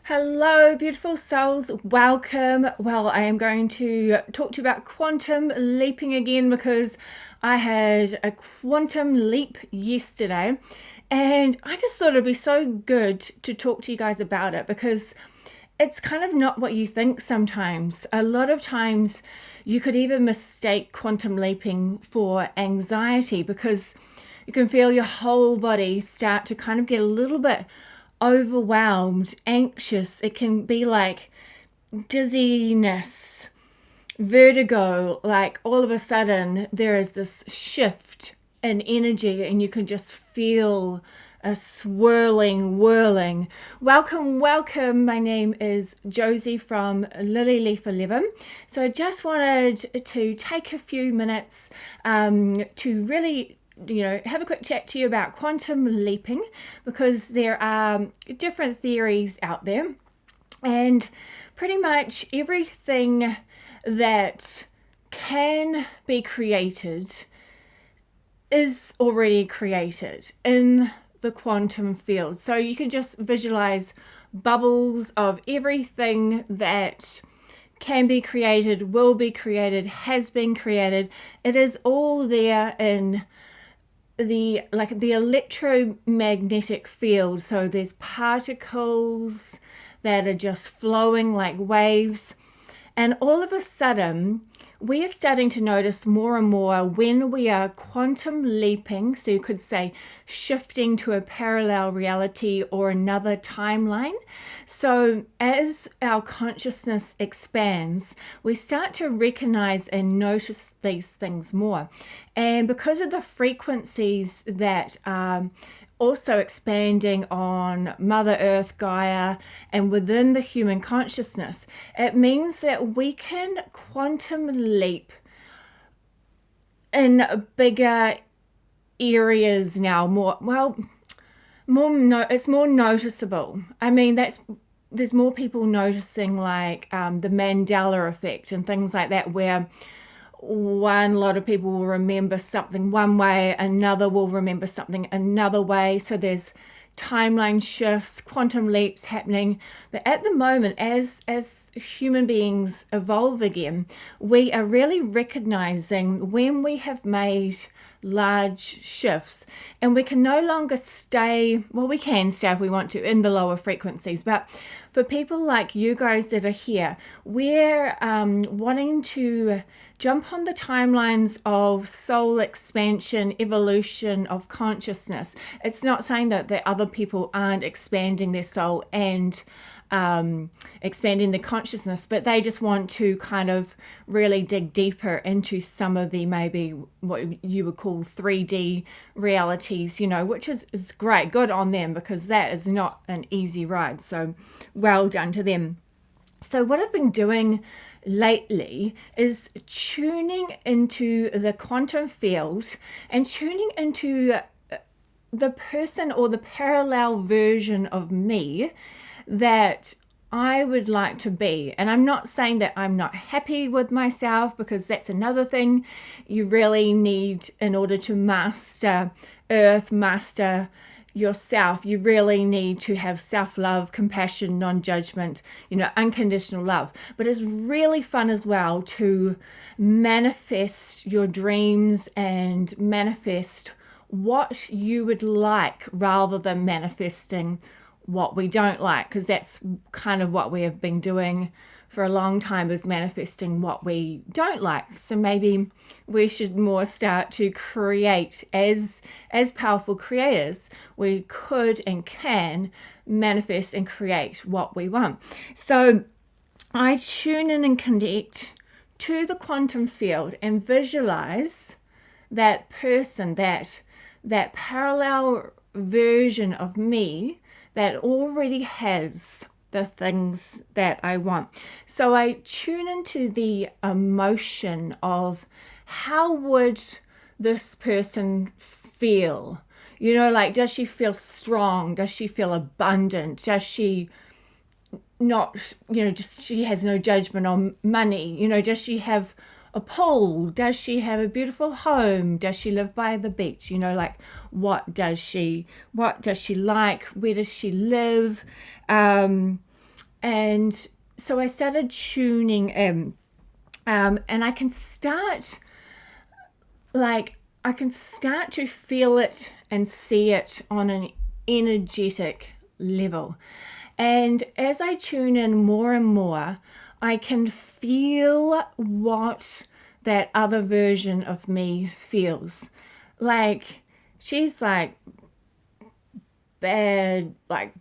Hello, beautiful souls. Welcome. Well, I am going to talk to you about quantum leaping again because I had a quantum leap yesterday and I just thought it'd be so good to talk to you guys about it because it's kind of not what you think sometimes. A lot of times you could even mistake quantum leaping for anxiety because you can feel your whole body start to kind of get a little bit overwhelmed, anxious. It can be like dizziness, vertigo, like all of a sudden there is this shift in energy and you can just feel a swirling, whirling. Welcome, welcome. My name is Jozee from Lily Leaf 11. So I just wanted to take a few minutes to really have a quick chat to you about quantum leaping because there are different theories out there and pretty much everything that can be created is already created in the quantum field. So you can just visualize bubbles of everything that can be created, will be created, has been created. It is all there in the electromagnetic field. So there's particles that are just flowing like waves, and all of a sudden we are starting to notice more and more when we are quantum leaping, so you could say shifting to a parallel reality or another timeline. So as our consciousness expands, we start to recognize and notice these things more. And because of the frequencies that also expanding on Mother Earth, Gaia, and within the human consciousness, it means that we can quantum leap in bigger areas now. It's more noticeable. I mean, there's more people noticing like the Mandela effect and things like that, where one lot of people will remember something one way, another will remember something another way. So there's timeline shifts, quantum leaps happening. But at the moment, as human beings evolve again, we are really recognizing when we have made large shifts and we can no longer stay, well, we can stay if we want to in the lower frequencies, but for people like you guys that are here, we're wanting to jump on the timelines of soul expansion, evolution of consciousness. It's not saying that the other people aren't expanding their soul and expanding the consciousness, but they just want to kind of really dig deeper into some of the maybe what you would call 3D realities, which is great. Good on them, because that is not an easy ride. So well done to them. So what I've been doing lately is tuning into the quantum field and tuning into the person or the parallel version of me that I would like to be. And I'm not saying that I'm not happy with myself, because that's another thing you really need in order to master Earth, master yourself. You really need to have self-love, compassion, non-judgment, unconditional love. But it's really fun as well to manifest your dreams and manifest what you would like rather than manifesting what we don't like, because that's kind of what we have been doing for a long time, is manifesting what we don't like. So maybe we should more start to create as powerful creators. We could and can manifest and create what we want. So I tune in and connect to the quantum field and visualize that person, that parallel version of me that already has the things that I want. So I tune into the emotion of how would this person feel? Like, does she feel strong? Does she feel abundant? Does she not, just she has no judgment on money? Does she have a pool? Does she have a beautiful home? Does she live by the beach? Like, what does she like? Where does she live? And so I started tuning in, and I can start to feel it and see it on an energetic level. And as I tune in more and more, I can feel what that other version of me feels. Like, she's like bad, like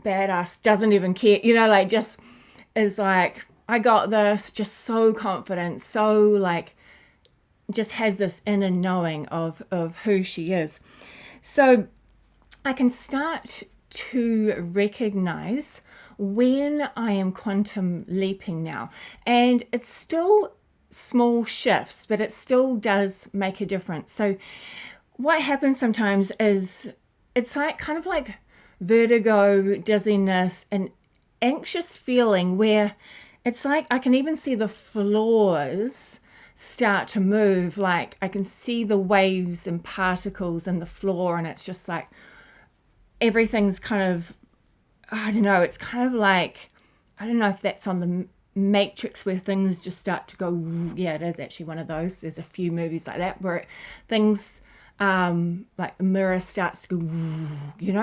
badass, doesn't even care, like just is like, I got this, just so confident, so like just has this inner knowing of who she is. So I can start to recognize when I am quantum leaping now. And it's still small shifts, but it still does make a difference. So what happens sometimes is it's like kind of like vertigo, dizziness, and anxious feeling where it's like I can even see the floors start to move. Like I can see the waves and particles in the floor, and it's just like everything's kind of, I don't know, it's kind of like, I don't know if that's on the Matrix where things just start to go, yeah, it is actually one of those. There's a few movies like that where things, like the mirror starts to go,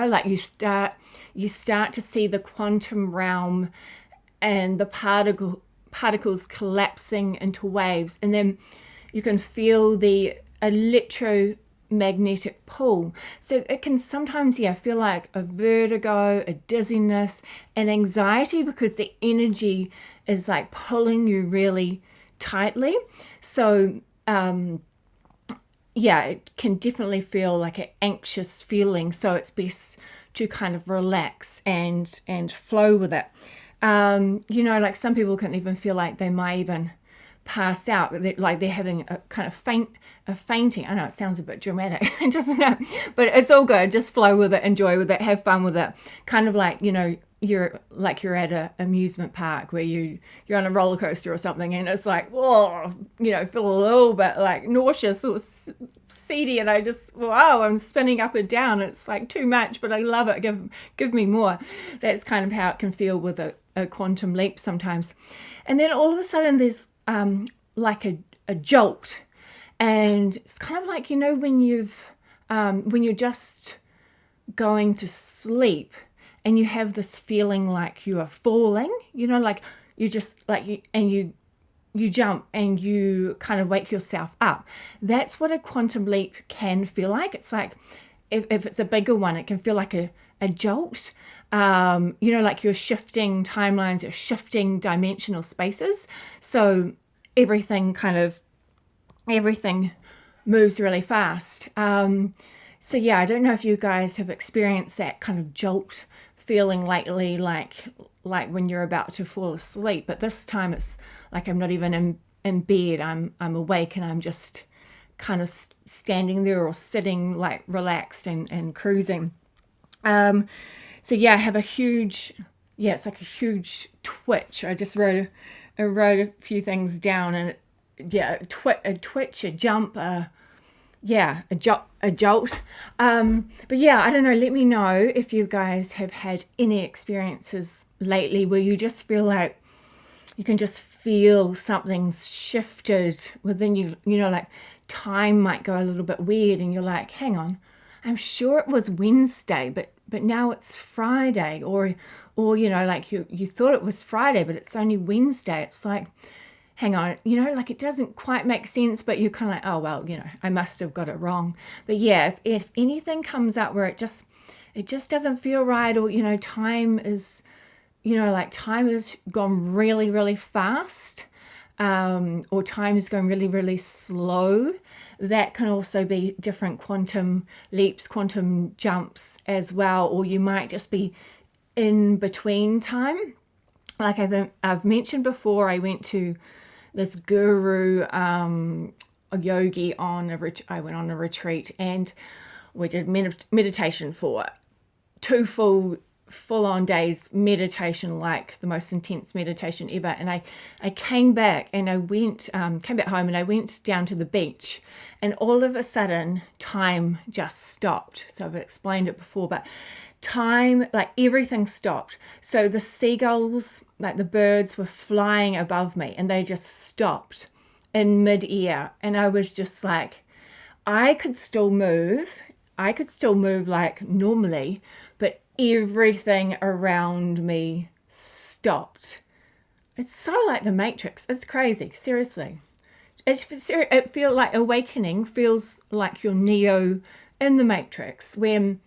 like you start to see the quantum realm and the particles collapsing into waves, and then you can feel the electromagnetic pull. So it can sometimes, feel like a vertigo, a dizziness, an anxiety because the energy is like pulling you really tightly. So, it can definitely feel like an anxious feeling. So it's best to kind of relax and flow with it. Like some people can even feel like they might even pass out, like they're having a kind of fainting. I know it sounds a bit dramatic, doesn't it? But it's all good. Just flow with it, enjoy with it, have fun with it. Kind of like, you're at an amusement park where you're on a roller coaster or something, and it's like, feel a little bit like nauseous or seedy, and I'm spinning up and down. It's like too much, but I love it. Give me more. That's kind of how it can feel with a quantum leap sometimes. And then all of a sudden there's like a jolt, and it's kind of like, when you're just going to sleep and you have this feeling like you are falling, like you just like you jump and you kind of wake yourself up. That's what a quantum leap can feel like. It's like, if it's a bigger one, it can feel like a jolt. Like you're shifting timelines, you're shifting dimensional spaces. So everything moves really fast. I don't know if you guys have experienced that kind of jolt feeling lately, like when you're about to fall asleep. But this time it's like I'm not even in bed. I'm awake, and I'm just kind of standing there or sitting like relaxed and cruising. I have a huge, it's like a huge twitch. I just wrote a few things down, and a twitch, a jump, a jolt. I don't know. Let me know if you guys have had any experiences lately where you just feel like you can just feel something's shifted within you. Like time might go a little bit weird, and you're like, hang on, I'm sure it was Wednesday, but now it's Friday, or like you thought it was Friday, but it's only Wednesday. It's like, hang on, like it doesn't quite make sense, but you're kind of like, oh, well, I must have got it wrong. But if anything comes up where it just doesn't feel right, or, time is, time has gone really, really fast, or time is going really, really slow, that can also be different quantum leaps, quantum jumps as well. Or you might just be in between time. Like I've mentioned before, I went to this guru, a yogi I went on a retreat, and we did meditation for 2 full-on days, meditation, like the most intense meditation ever. And I came back and I came back home, and I went down to the beach, and all of a sudden time just stopped. So I've explained it before, but time, like everything stopped. So the seagulls, like the birds, were flying above me and they just stopped in mid-air. And I was just like, I could still move. I could still move like normally, but everything around me stopped. It's so like the Matrix. It's crazy, seriously. It feels like awakening feels like you're Neo in the Matrix, when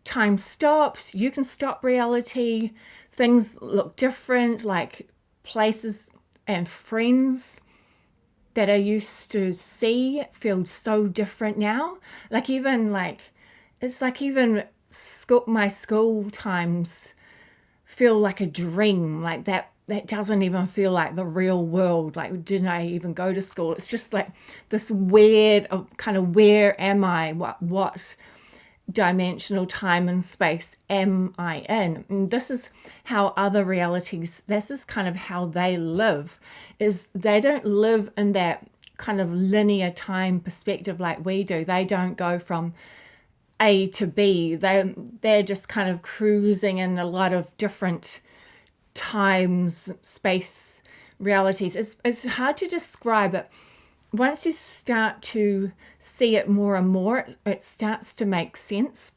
time stops, you can stop reality, things look different, like places and friends that I used to see feel so different now. Like even like, it's like even my school times feel like a dream, like that doesn't even feel like the real world. Like, didn't I even go to school? It's just like this weird kind of, where am I? What dimensional time and space am I in? And this is how other realities, this is kind of how they live, is they don't live in that kind of linear time perspective like we do. They don't go from A to B. They're just kind of cruising in a lot of different times, space, realities. It's hard to describe it. Once you start to see it more and more, it starts to make sense.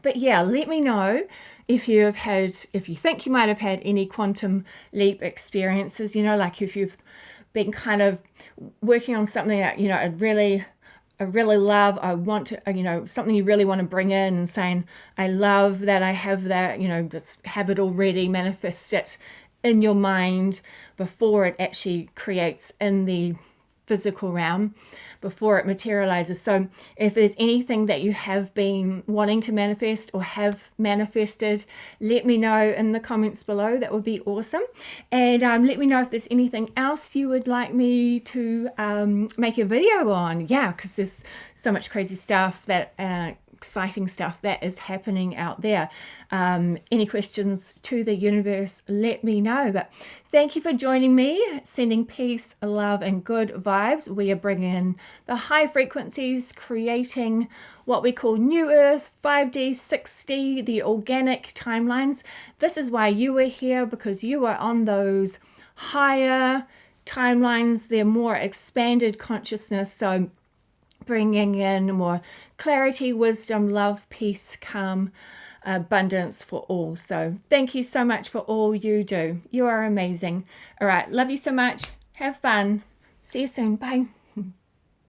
But yeah, let me know if you think you might have had any quantum leap experiences, like if you've been kind of working on something that, I really love, I want to, something you really want to bring in, and saying, I love that I have that, just have it already, manifest it in your mind before it actually creates in the physical realm, before it materializes. So if there's anything that you have been wanting to manifest or have manifested, let me know in the comments below. That would be awesome. And let me know if there's anything else you would like me to make a video on. Yeah, because there's so much crazy stuff, that exciting stuff that is happening out there. Any questions to the universe, let me know. But thank you for joining me, sending peace, love, and good vibes. We are bringing in the high frequencies, creating what we call New Earth, 5D, 6D, the organic timelines. This is why you are here, because you are on those higher timelines. They're more expanded consciousness. So bringing in more clarity, wisdom, love, peace, calm, abundance for all. So thank you so much for all you do. You are amazing. All right. Love you so much. Have fun. See you soon. Bye.